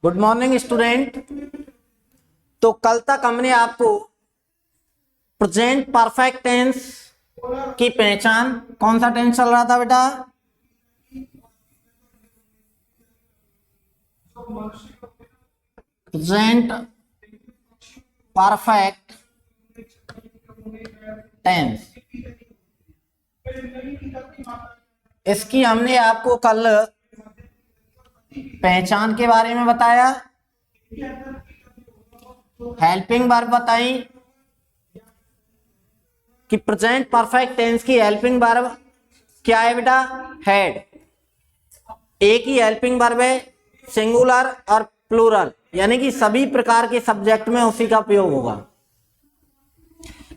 Good morning student. तो कल तक हमने आपको प्रेजेंट परफेक्ट टेंस की पहचान, कौन सा टेंस चल रहा था बेटा? Present perfect tense. इसकी हमने आपको कल पहचान के बारे में बताया, हेल्पिंग वर्ब बताई कि प्रेजेंट परफेक्ट टेंस की हेल्पिंग वर्ब क्या है बेटा? हैड। एक ही हेल्पिंग वर्ब है, सिंगुलर और प्लूरल, यानी कि सभी प्रकार के सब्जेक्ट में उसी का प्रयोग होगा।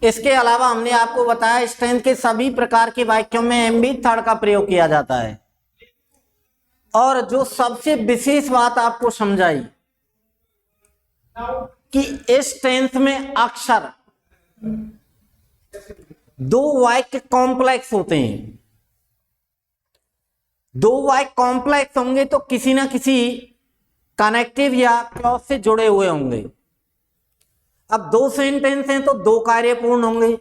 इसके अलावा हमने आपको बताया स्ट्रेंथ के सभी प्रकार के वाक्यों में एम बी थर्ड का प्रयोग किया जाता है। और जो सबसे विशेष बात आपको समझाई कि इस टेंस में अक्सर दो वाक्य कॉम्प्लेक्स होते हैं। दो वाक्य कॉम्प्लेक्स होंगे तो किसी ना किसी कनेक्टिव या क्लॉज से जुड़े हुए होंगे। अब दो सेंटेंस हैं तो दो कार्य पूर्ण होंगे।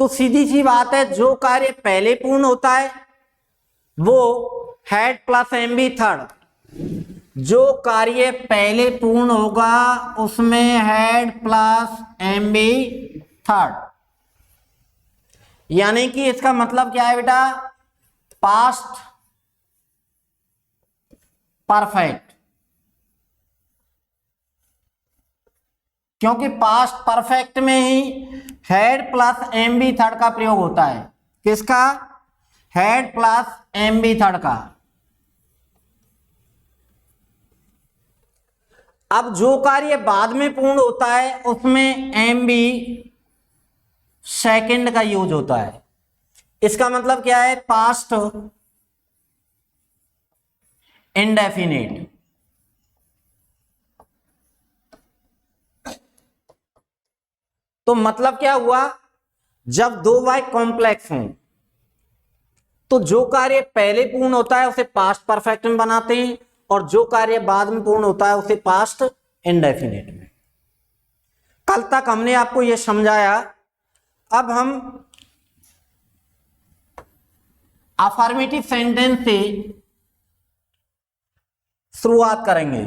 तो सीधी सी बात है, जो कार्य पहले पूर्ण होता है वो had plus M B third. जो कार्य पहले पूर्ण होगा उसमें had plus M B third. यानी कि इसका मतलब क्या है बेटा? Past perfect. क्योंकि पास्ट परफेक्ट में ही had plus M B third का प्रयोग होता है। किसका? Had plus M B third का। अब जो कार्य बाद में पूर्ण होता है उसमें एम बी सेकंड का यूज होता है। इसका मतलब क्या है? Past indefinite. तो मतलब क्या हुआ? जब दो वाक्य कॉम्प्लेक्स हों तो जो कार्य पहले पूर्ण होता है उसे पास्ट परफेक्ट में बनाते हैं, और जो कार्य बाद में पूर्ण होता है उसे पास्ट इंडेफिनिट में। कल तक हमने आपको यह समझाया। अब हम अफर्मेटिव सेंटेंस से शुरुआत करेंगे।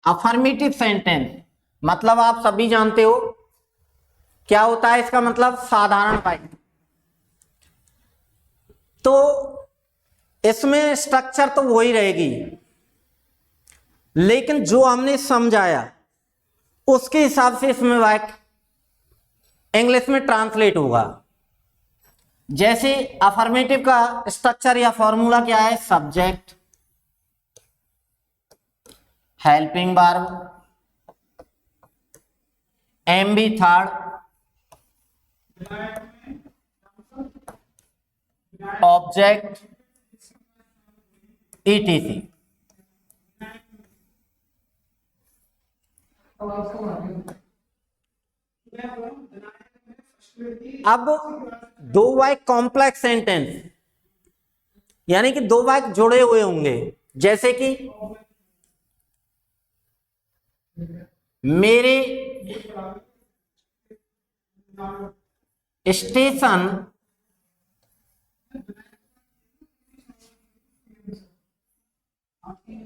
अफर्मेटिव सेंटेंस मतलब आप सभी जानते हो क्या होता है। इसका मतलब साधारण वाक्य। तो इसमें स्ट्रक्चर तो वही रहेगी, लेकिन जो हमने समझाया उसके हिसाब से इसमें वाक्य इंग्लिश में ट्रांसलेट होगा। जैसे अफर्मेटिव का स्ट्रक्चर या फॉर्मूला क्या है? Subject, helping verb, M B third, object, ETC. अब दो वाक्य कॉम्प्लेक्स सेंटेंस यानी कि दो वाक्य जुड़े हुए होंगे। जैसे कि मेरे स्टेशन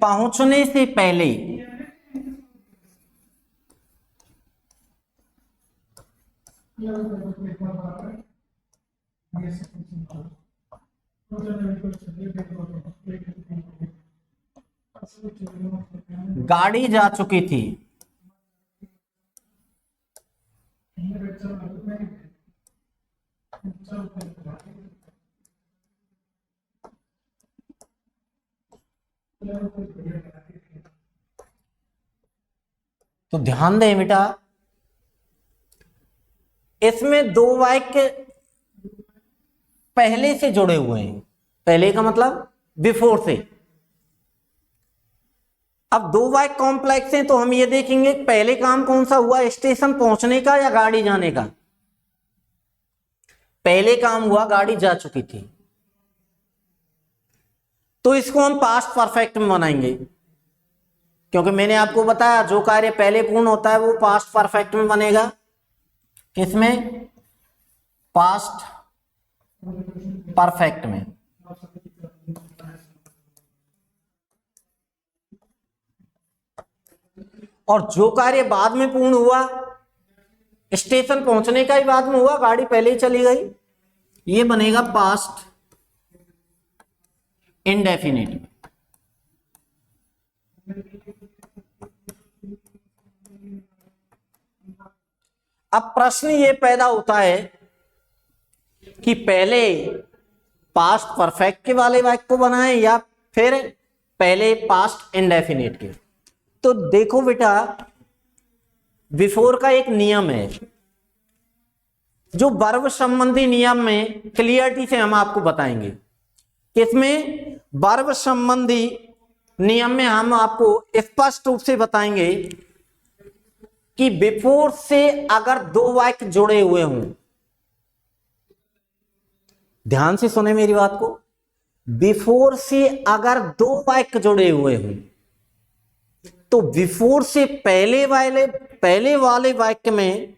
पहुंचने से पहले गाड़ी जा चुकी थी। तो ध्यान दें बेटा, इसमें दो वाक्य पहले से जुड़े हुए हैं। पहले का मतलब बिफोर से। अब दो वाक्य कॉम्प्लेक्स हैं तो हम ये देखेंगे पहले काम कौन सा हुआ, स्टेशन पहुंचने का या गाड़ी जाने का। पहले काम हुआ गाड़ी जा चुकी थी, तो इसको हम पास्ट परफेक्ट में बनाएंगे, क्योंकि मैंने आपको बताया जो कार्य पहले पूर्ण होता है वो पास्ट परफेक्ट में बनेगा। किसमें? पास्ट परफेक्ट में। और जो कार्य बाद में पूर्ण हुआ, स्टेशन पहुंचने का ही बाद में हुआ, गाड़ी पहले ही चली गई, ये बनेगा पास्ट इंडेफिनिट। अब प्रश्न ये पैदा होता है कि पहले पास्ट परफेक्ट के वाले वाक्य को बनाएं या फिर पहले पास्ट इंडेफिनिट के। तो देखो बेटा, बिफोर का एक नियम है जो वर्ब संबंधी नियम में क्लियरिटी से हम आपको बताएंगे। किसमें? वर्ब संबंधी नियम में हम आपको स्पष्ट रूप से बताएंगे कि बिफोर से अगर दो वाक्य जुड़े हुए हों, ध्यान से सुने मेरी बात को, बिफोर से अगर दो वाक्य जुड़े हुए हों तो बिफोर से पहले वाले वाक्य में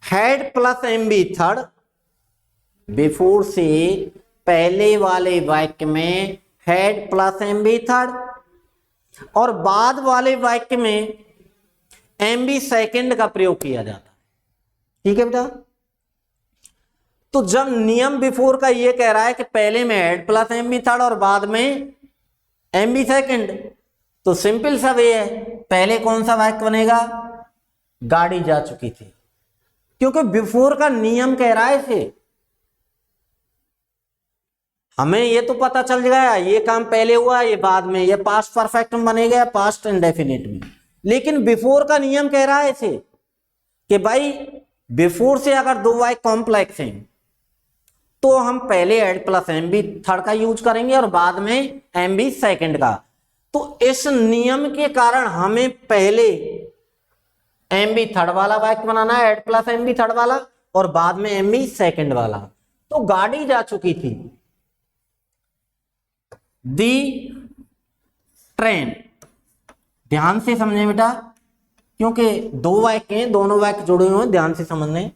had plus M B third, before से पहले वाले वाक्य में हैड प्लस एमबी थर्ड, और बाद वाले वाक्य में एमबी सेकंड का प्रयोग किया जाता है। ठीक है बेटा? तो जब नियम बिफोर का ये कह रहा है कि पहले में हैड प्लस एमबी थर्ड और बाद में एमबी सेकंड, तो सिंपल सा वे है, पहले कौन सा वाक्य बनेगा? गाड़ी जा चुकी थी, क्योंकि बिफोर का नियम कह रहा है इसे। हमें ये तो पता चल गया ये काम पहले हुआ ये बाद में, ये पास्ट परफेक्ट में बनेगा या पास्ट इंडेफिनिट में, लेकिन बिफोर का नियम कह रहा है इसे कि भाई बिफोर से अगर दो वाक्य कॉम्प्लेक्स हैं तो हम पहले एड प्लस एमबी थर्ड का यूज करेंगे और बाद में एमबी सेकंड का। तो इस नियम के कारण हमें पहले एमबी थर्ड वाला वाक्य बनाना है, एड प्लस एमबी थर्ड वाला, और बाद में एमबी सेकंड वाला। तो गाड़ी जा चुकी थी, दी ट्रेन, ध्यान से समझे बेटा, क्योंकि दो वाक्य हैं, दोनों वाक्य जुड़े हुए हैं, ध्यान से समझने।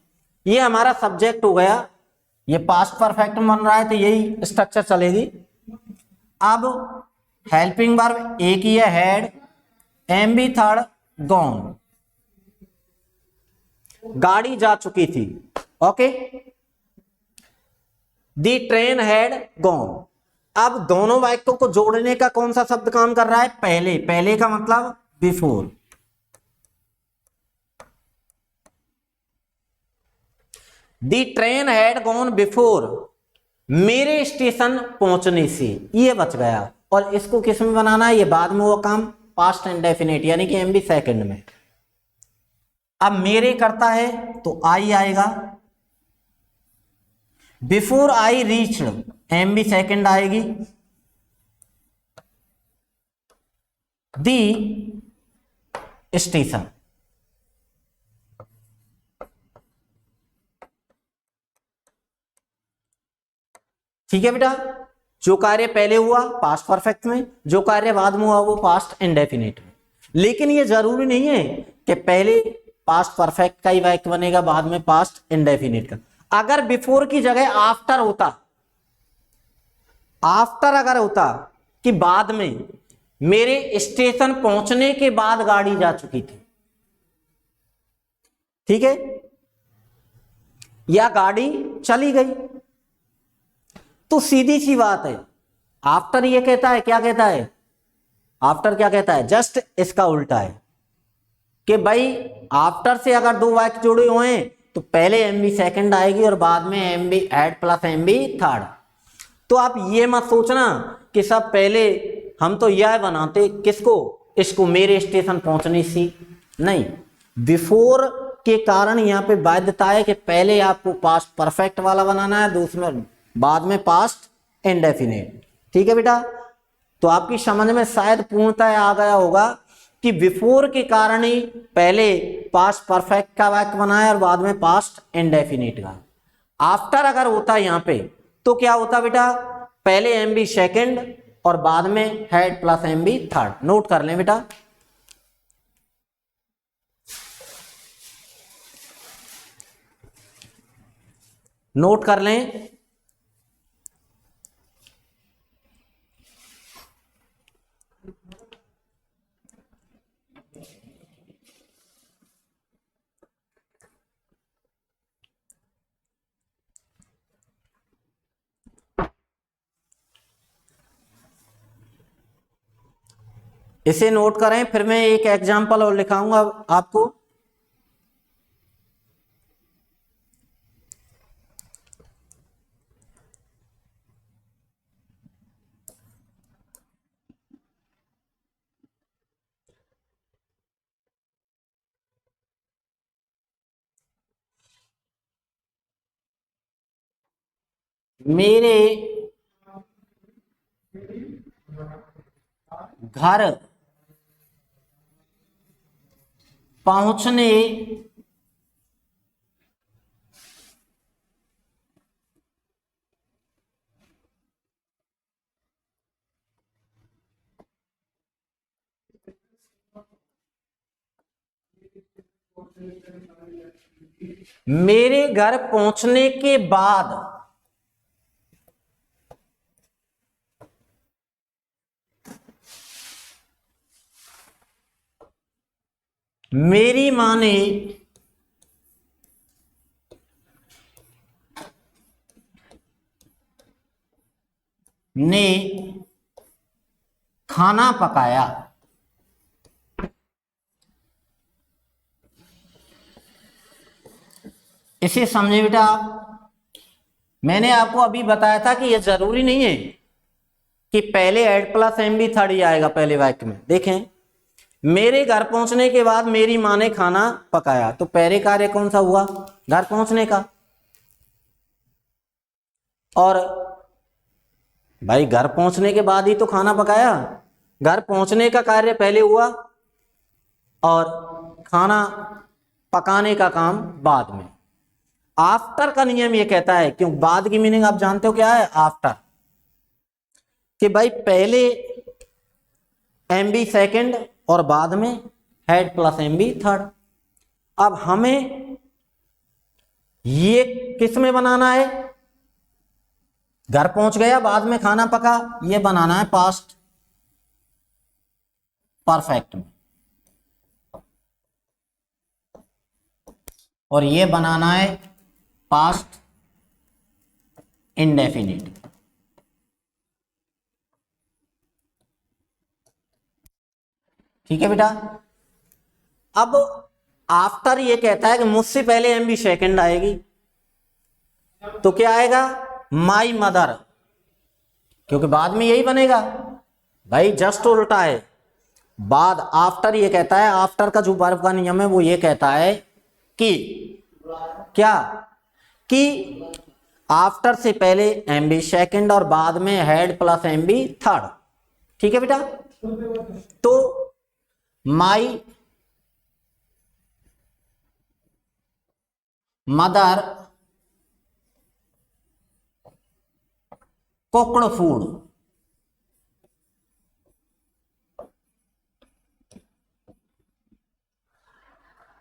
ये हमारा सब्जेक्ट हो गया, ये पास्ट परफेक्ट में बन रहा है तो यही स्ट्रक्चर चलेगी। अब हेल्पिंग वर्ब एक ही है, हैड, एमबी थर्ड, गॉन, गाड़ी जा चुकी थी। Okay, the train had gone. अब दोनों वाक्यों को जोड़ने का कौन सा शब्द काम कर रहा है? पहले। पहले का मतलब before. The train had gone before, मेरे स्टेशन पहुंचने से, ये बच गया। और इसको किस में बनाना है? ये बाद में वो काम, पास्ट इंडेफिनिट, यानी कि एमबी सेकंड में। अब मेरे करता है तो आई आएगा, before I reached, MB second आएगी, दी स्टेशन। ठीक है बेटा? जो कार्य पहले हुआ पास्ट परफेक्ट में, जो कार्य बाद में हुआ वो पास्ट इंडेफिनिट में। लेकिन ये जरूरी नहीं है कि पहले पास्ट परफेक्ट का ही वाक्य बनेगा, बाद में पास्ट इंडेफिनिट का। अगर बिफोर की जगह आफ्टर होता, आफ्टर अगर होता कि बाद में, मेरे स्टेशन पहुंचने के बाद गाड़ी जा चुकी थी, ठीक है, या गाड़ी चली गई, तो सीधी सी बात है आफ्टर ये कहता है, क्या कहता है? आफ्टर क्या कहता है? जस्ट इसका उल्टा है कि भाई आफ्टर से अगर दो वाक्य जुड़े हुए हैं तो पहले एमबी सेकंड आएगी और बाद में M B had plus M B third. तो आप ये मत सोचना कि सब पहले हम तो यह बनाते किसको, इसको, मेरे स्टेशन पहुंचने से नहीं। बिफोर के कारण यहाँ पे बाध्यता है कि पहले आपको पास्ट परफेक्ट वाला बनाना है, दूसरे बाद में पास्ट इंडेफिनिट। ठीक है बेटा, तो आपकी समझ में शायद पूर्णतः आ गया होगा कि बिफोर के कारण ही पहले पास्ट परफेक्ट का वाक्य बनाया और बाद में पास्ट इंडेफिनिट का। आफ्टर अगर होता यहां पे तो क्या होता बेटा, पहले एम बी सेकेंड और बाद में had plus M B third. Note कर लें बेटा, नोट कर लें। इसे नोट करें, फिर मैं एक एग्जांपल और लिखाऊंगा आपको। मेरे घर पहुंचने मेरे घर पहुंचने के बाद मेरी मां ने खाना पकाया। इसे समझे बेटा आप, मैंने आपको अभी बताया था कि यह जरूरी नहीं है कि पहले एड प्लस एम बी थर्ड ही आएगा पहले वाक्य में। देखें, मेरे घर पहुंचने के बाद मेरी मां ने खाना पकाया, तो पहले कार्य कौन सा हुआ, घर पहुंचने का। और भाई घर पहुंचने के बाद ही तो खाना पकाया, घर पहुंचने का कार्य पहले हुआ और खाना पकाने का काम बाद में। आफ्टर का नियम ये कहता है, क्यों बाद की मीनिंग आप जानते हो क्या है, आफ्टर, कि भाई पहले एम बी सेकेंड और बाद में had plus M B third. अब हमें ये किस में बनाना है, घर पहुंच गया बाद में खाना पका, ये बनाना है पास्ट परफेक्ट में, और ये बनाना है पास्ट इंडेफिनिट। ठीक है बेटा, अब आफ्टर ये कहता है कि मुझसे पहले एम बी सेकेंड आएगी, तो क्या आएगा, माई मदर, क्योंकि बाद में यही बनेगा भाई, जस्ट उल्टा है। बाद आफ्टर ये कहता है, आफ्टर का जो वर्ब का नियम है वो ये कहता है कि क्या, कि आफ्टर से पहले एम बी सेकेंड और बाद में had plus M B third. ठीक है बेटा, तो माई मदर कुक्ड फूड,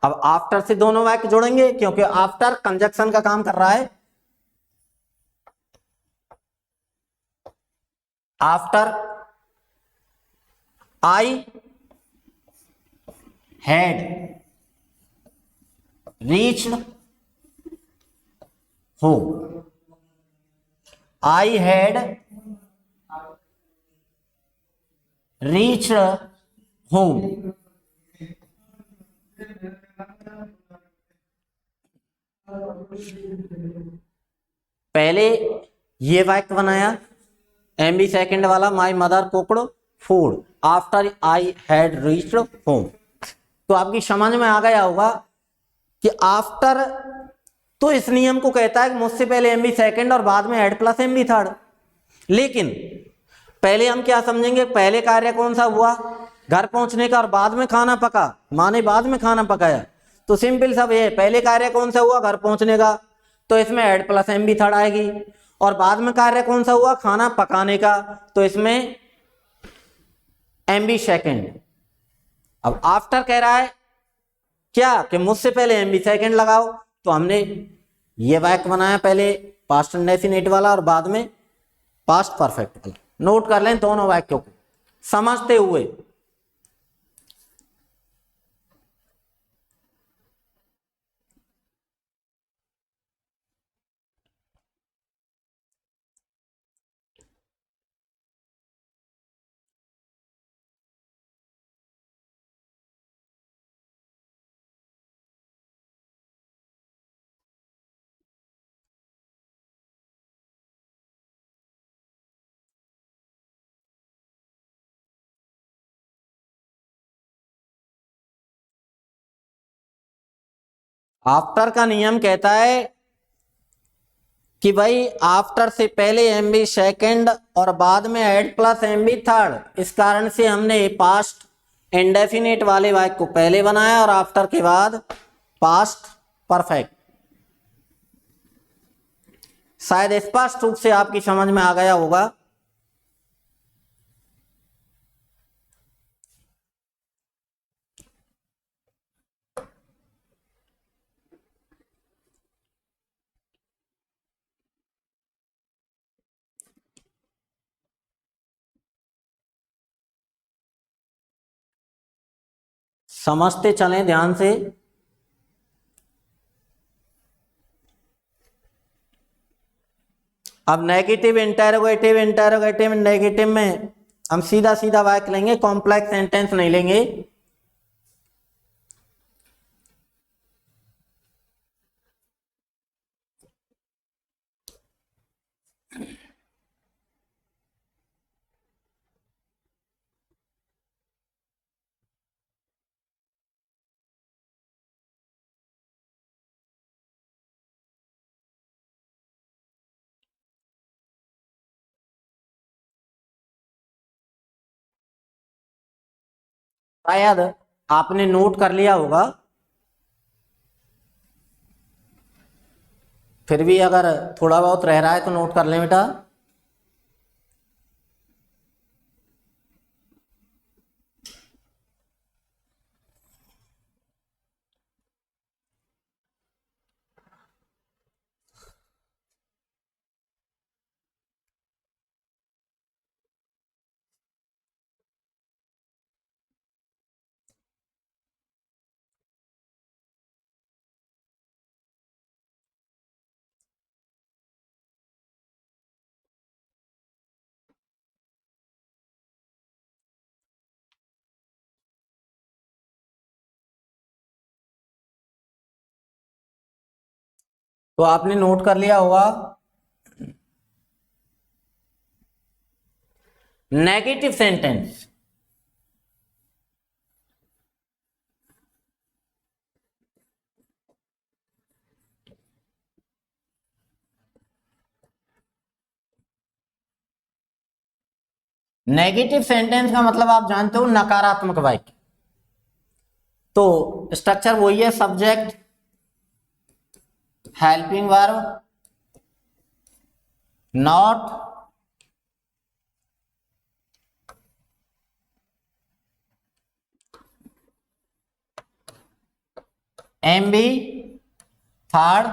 अब आफ्टर से दोनों वाक्य जोड़ेंगे क्योंकि आफ्टर कंजक्शन का काम कर रहा है। After I had reached home, I had reached home. पहले ये वाक्य बनाया एम बी सेकेंड वाला, माई mother cooked food after I had reached home. तो आपकी समझ में आ गया होगा कि आफ्टर तो इस नियम को कहता है कि मुझसे पहले एम बी सेकेंड और बाद में had plus M B third. लेकिन पहले हम क्या समझेंगे, पहले कार्य कौन सा हुआ, घर पहुंचने का, और बाद में खाना पका, माँ ने बाद में खाना पकाया, तो सिंपल सब ये, पहले कार्य कौन सा हुआ, घर पहुंचने का, तो इसमें had plus M B third आएगी। और बाद में कार्य कौन सा हुआ, खाना पकाने का, तो इसमें एम बी सेकेंड। अब आफ्टर कह रहा है क्या कि मुझसे पहले एम बी सेकेंड लगाओ, तो हमने ये वाक्य बनाया, पहले पास्ट इंडेफिनिट वाला और बाद में पास्ट परफेक्ट वाला। नोट कर लें दोनों वाक्यों को समझते हुए। आफ्टर का नियम कहता है कि भाई आफ्टर से पहले एम बी सेकेंड और बाद में had plus M B third. इस कारण से हमने पास्ट इंडेफिनिट वाले वाक्य को पहले बनाया और आफ्टर के बाद पास्ट परफेक्ट। शायद स्पष्ट रूप से आपकी समझ में आ गया होगा। समझते चलें ध्यान से। अब नेगेटिव इंटेरोगेटिव, इंटेरोगेटिव नेगेटिव में हम सीधा सीधा वाक्य लेंगे, कॉम्प्लेक्स सेंटेंस नहीं लेंगे। शायद आपने नोट कर लिया होगा, फिर भी अगर थोड़ा बहुत रह रहा है तो नोट कर लें बेटा। तो आपने नोट कर लिया होगा नेगेटिव सेंटेंस। नेगेटिव सेंटेंस का मतलब आप जानते हो नकारात्मक वाक्य। तो स्ट्रक्चर वही है, subject, helping verb, not, M B third,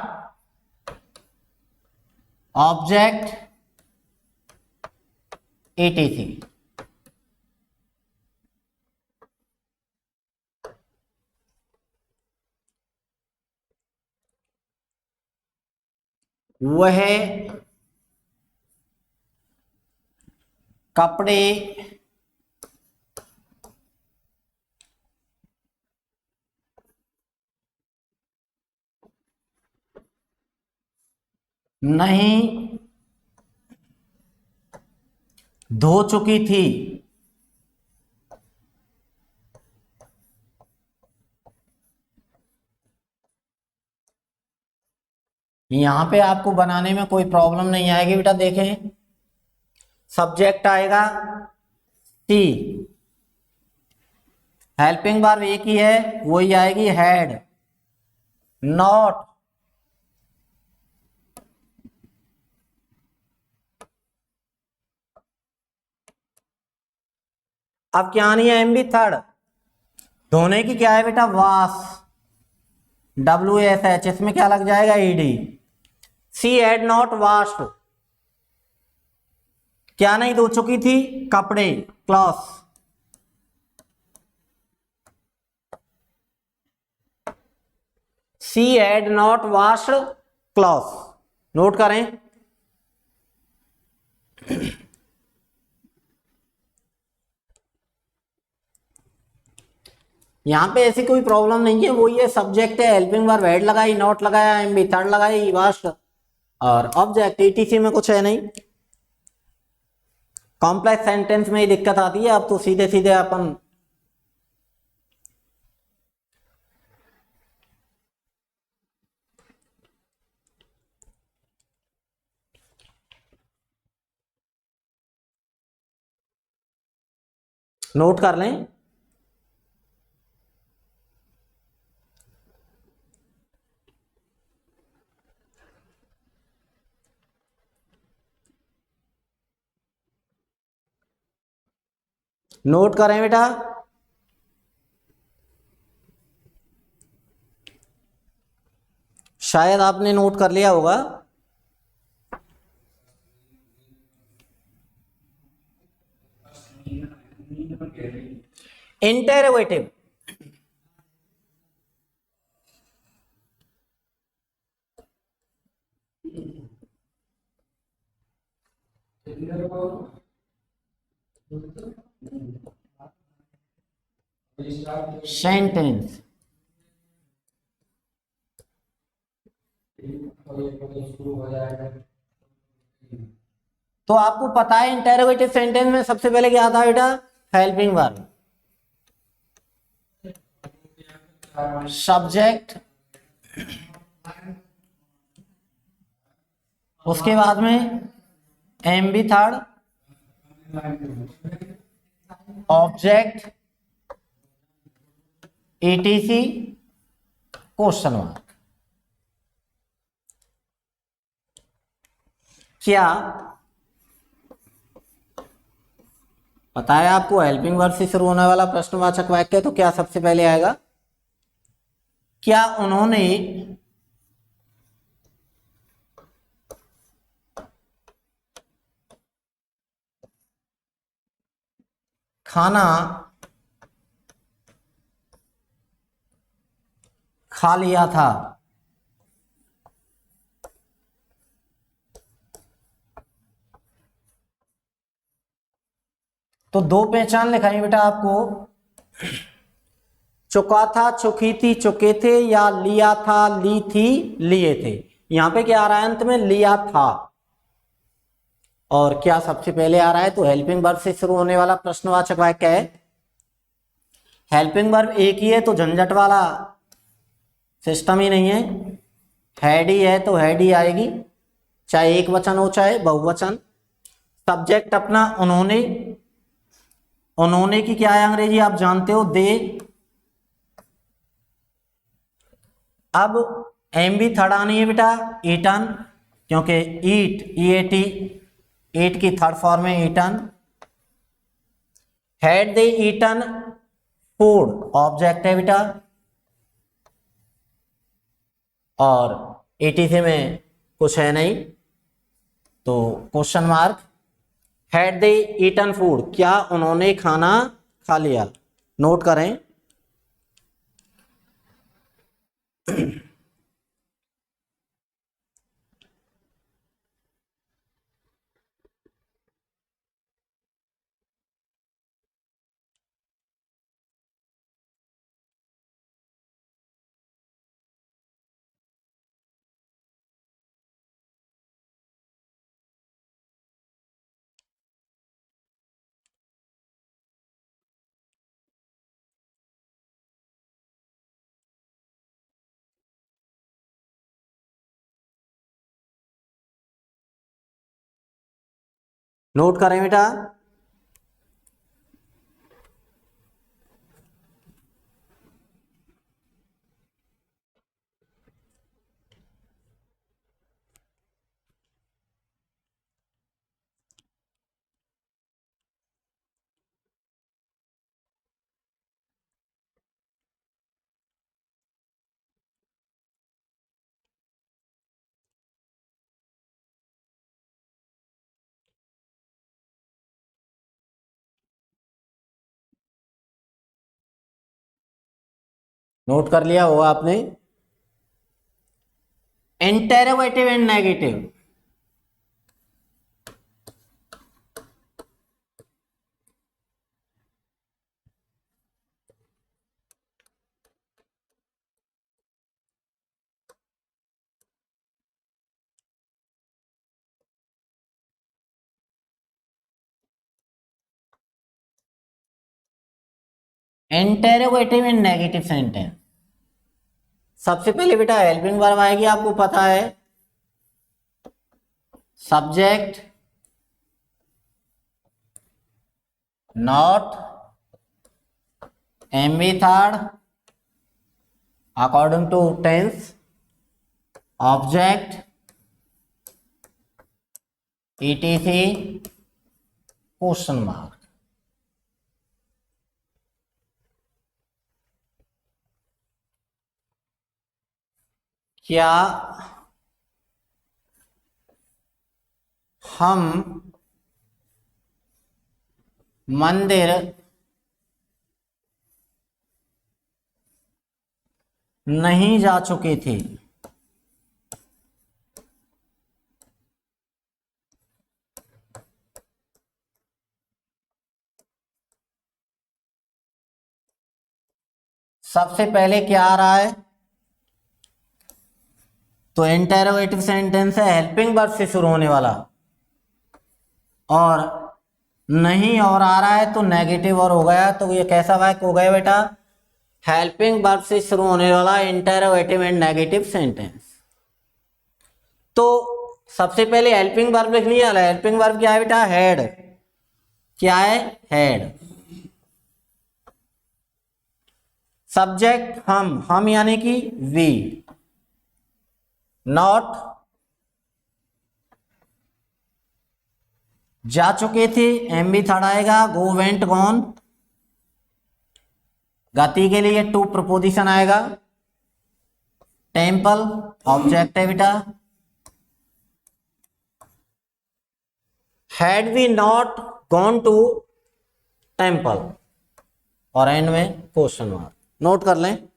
object, etc। वह कपड़े नहीं धो चुकी थी। यहां पे आपको बनाने में कोई प्रॉब्लम नहीं आएगी बेटा। देखें, सब्जेक्ट आएगा सी, हेल्पिंग वर्ब एक ही है, वही आएगी हैड। नॉट, अब क्या नहीं है, एम बी थर्ड। धोने की क्या है बेटा, वाश, WASH, इसमें क्या लग जाएगा, ED। She had not washed, क्या नहीं धो चुकी थी, कपड़े, cloth. She had not washed cloth, note करें। यहां पे ऐसी कोई प्रॉब्लम नहीं है, वो ये सब्जेक्ट है, हेल्पिंग वर्ब हेड लगाई, नॉट लगाया, एम बी थर्ड लगाई, वाश्ड, और ऑब्जेक्ट ETC में कुछ है नहीं। कॉम्प्लेक्स सेंटेंस में ही दिक्कत आती है, अब तो सीधे सीधे अपन नोट कर लें। नोट करें बेटा। शायद आपने नोट कर लिया होगा। इंटेरोगेटिव, सेंटेंस, तो आपको पता है इंटेरोगेटिव सेंटेंस में सबसे पहले क्या आता है बेटा, हेल्पिंग वर्ब, सब्जेक्ट, उसके बाद में M B third, object, ETC, question mark. क्या पता है आपको, हेल्पिंग वर्ब से शुरू होने वाला प्रश्नवाचक वाक्य तो क्या सबसे पहले आएगा, क्या उन्होंने खाना खा लिया था। तो दो पहचान लिखाई बेटा आपको, चुका था, चुकी थी, चुके थे, या लिया था, ली थी, लिए थे। यहां पे क्या आ रहा है अंत में, लिया था। और क्या सबसे पहले आ रहा है, तो हेल्पिंग वर्ब से शुरू होने वाला प्रश्नवाचक वाक्य है। हेल्पिंग वर्ब एक ही है तो झंझट वाला सिस्टम ही नहीं है, हैड ही है तो हैड ही आएगी, चाहे एक वचन हो चाहे बहुवचन। सब्जेक्ट अपना उन्होंने, उन्होंने की क्या है अंग्रेजी आप जानते हो, दे। अब एम बी थर्ड आनी है बेटा, ईटन, क्योंकि ईट, EAT, ईट की थर्ड फॉर्म है eaten. Had they eaten food, object है बेटा, और ETC में कुछ है नहीं तो question mark. Had they eaten food, क्या उन्होंने खाना खा लिया, नोट करें। नोट करें बेटा। नोट कर लिया होगा आपने। Interrogative and negative. Interrogative and negative sentence. सबसे पहले बेटा हेल्पिंग वर्ब आएगी, आपको पता है। Subject not M V third according to tense, object ETC question mark. क्या हम मंदिर नहीं जा चुके थे? सबसे पहले क्या आ रहा है? तो इंटेरोगेटिव सेंटेंस है, हेल्पिंग वर्ब से शुरू होने वाला, और नहीं और आ रहा है तो नेगेटिव और हो गया। तो ये कैसा वाक्य हो गया बेटा? हेल्पिंग वर्ब से शुरू होने वाला इंटेरोगेटिव एंड नेगेटिव सेंटेंस। तो सबसे पहले हेल्पिंग वर्ब लिख लिया। हेल्पिंग वर्ब क्या है बेटा? हेड। क्या है? हेड। सब्जेक्ट हम यानी कि वी। नॉट जा चुके थे, एम भी थर्ड आएगा। गो वेंट गॉन, गति के लिए टू प्रपोजिशन आएगा। टेम्पल ऑब्जेक्ट है बेटा। Had we not gone to temple, और एंड में क्वेश्चन मार्क। नोट कर लें।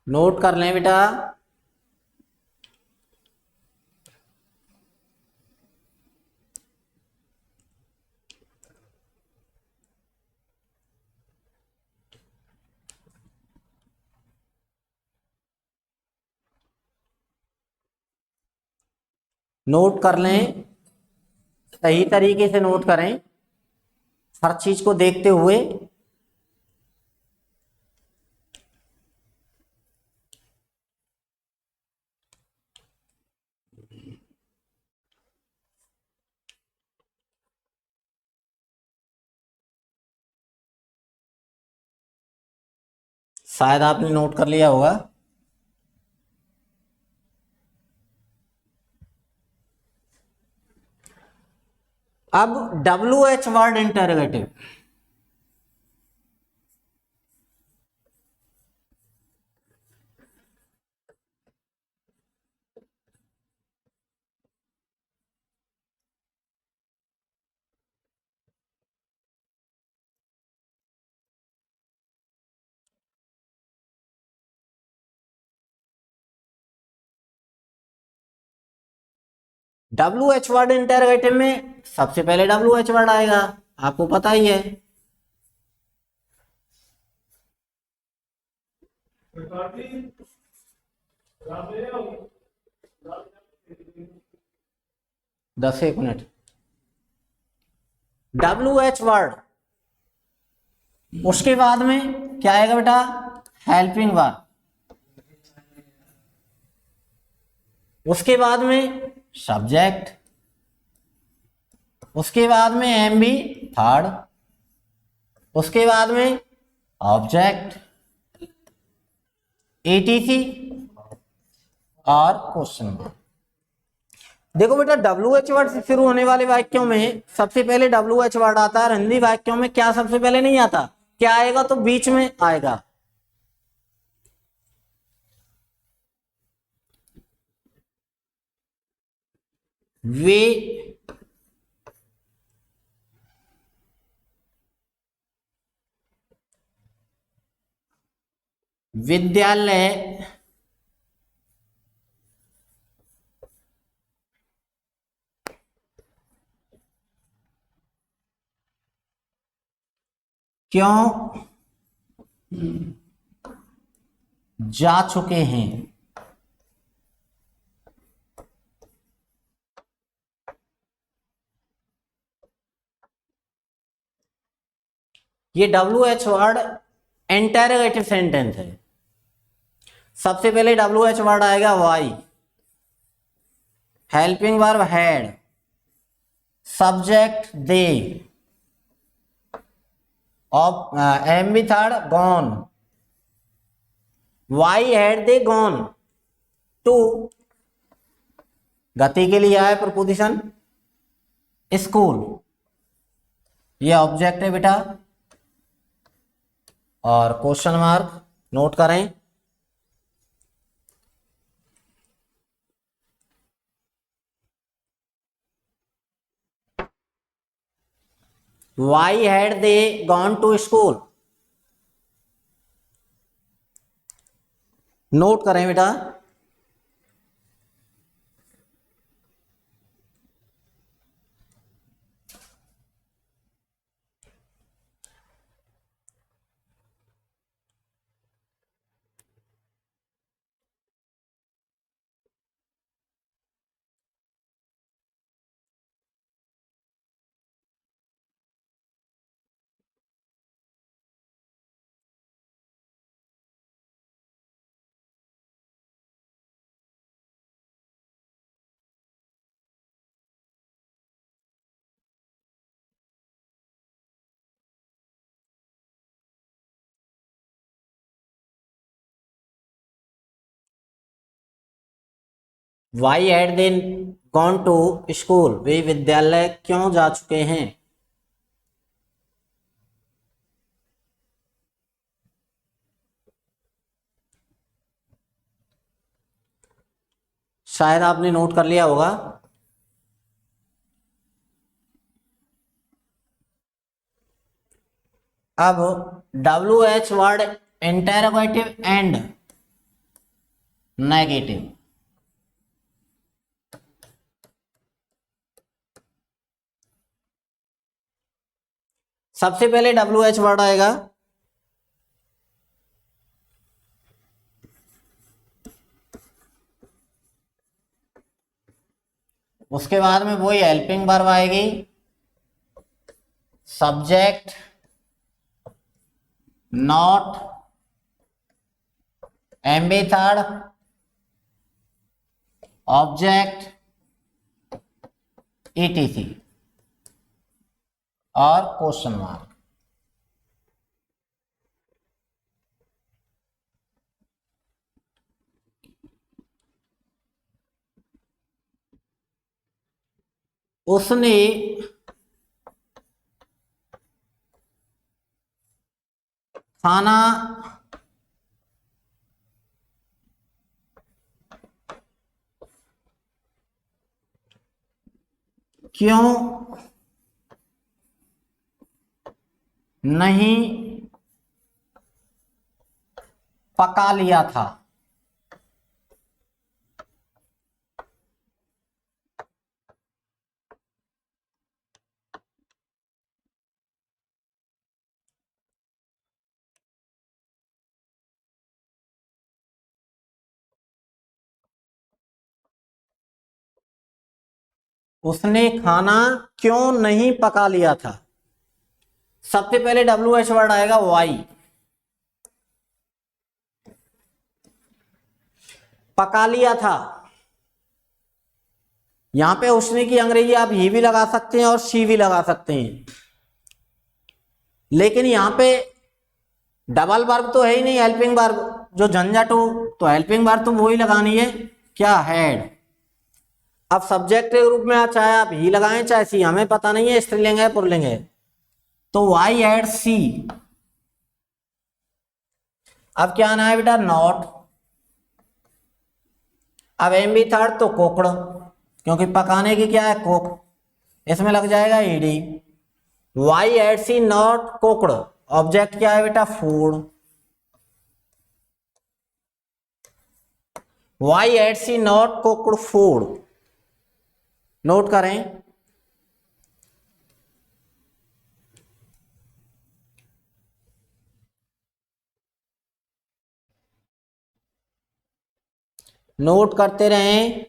नोट कर लें बेटा। नोट कर लें, सही तरीके से नोट करें, हर चीज को देखते हुए। शायद आपने नोट कर लिया होगा। अब WH word interrogative. WH word interrogative में सबसे पहले WH वर्ड आएगा, आपको पता ही है। 10 एक मिनट। WH वर्ड, उसके बाद में क्या आएगा बेटा? Helping verb. उसके बाद में सब्जेक्ट, उसके बाद में एम बी थर्ड, उसके बाद में ऑब्जेक्ट, एटीसी और क्वेश्चन मार्क। देखो बेटा, WH वर्ड से शुरू होने वाले वाक्यों में सबसे पहले WH वर्ड आता है, और हिंदी वाक्यों में क्या सबसे पहले नहीं आता? क्या आएगा? तो बीच में आएगा। वे विद्यालय क्यों जा चुके हैं? ये WH वर्ड इंटेरोगेटिव सेंटेंस है। सबसे पहले WH वर्ड आएगा why, helping verb had, subject they, M B third gone. Why had they gone to, गति के लिए आया प्रपोजिशन स्कूल, ये ऑब्जेक्ट है बेटा। और क्वेश्चन मार्क नोट करें। Why had they gone to school, note करें बेटा। Why had they gone to school, वे विद्यालय क्यों जा चुके हैं? शायद आपने नोट कर लिया होगा। अब WH word interrogative and negative. सबसे पहले WH वर्ड आएगा, उसके बाद में वही हेल्पिंग वर्ब आएगी, subject not, M B third, object, ETC और क्वेश्चन मार्क। उसने खाना क्यों नहीं पका लिया था? उसने खाना क्यों नहीं पका लिया था। सबसे पहले WH वर्ड आएगा वाई, पका लिया था। यहां पे उसने की अंग्रेजी आप ही भी लगा सकते हैं और शी भी लगा सकते हैं, लेकिन यहां पे डबल वर्ब तो है ही नहीं, हेल्पिंग वर्ब जो झंझट हो, तो हेल्पिंग वर्ब तो वही लगानी है क्या, हैड। अब सब्जेक्ट के रूप में चाहे आप ही लगाएं चाहे सी, हमें पता नहीं है स्त्रीलिंग है पुल्लिंग है, तो वाई हैड सी। अब क्या आना है बेटा, नॉट। अब एम बी थर्ड तो कोकड़, क्योंकि पकाने की क्या है कोक, इसमें लग जाएगा ED. Why had she not cooked, object क्या है बेटा food. Why had she not cooked food, note करें। नोट करते रहें।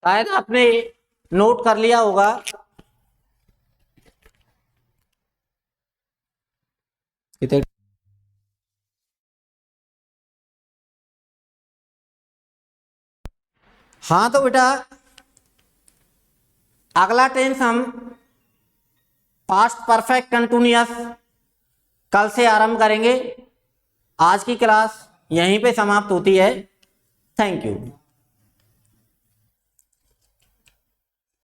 शायद आपने नोट कर लिया होगा। हाँ तो बेटा अगला टेंस हम पास्ट परफेक्ट कंटिन्यूअस कल से आरंभ करेंगे। आज की क्लास यहीं पे समाप्त होती है। Thank you.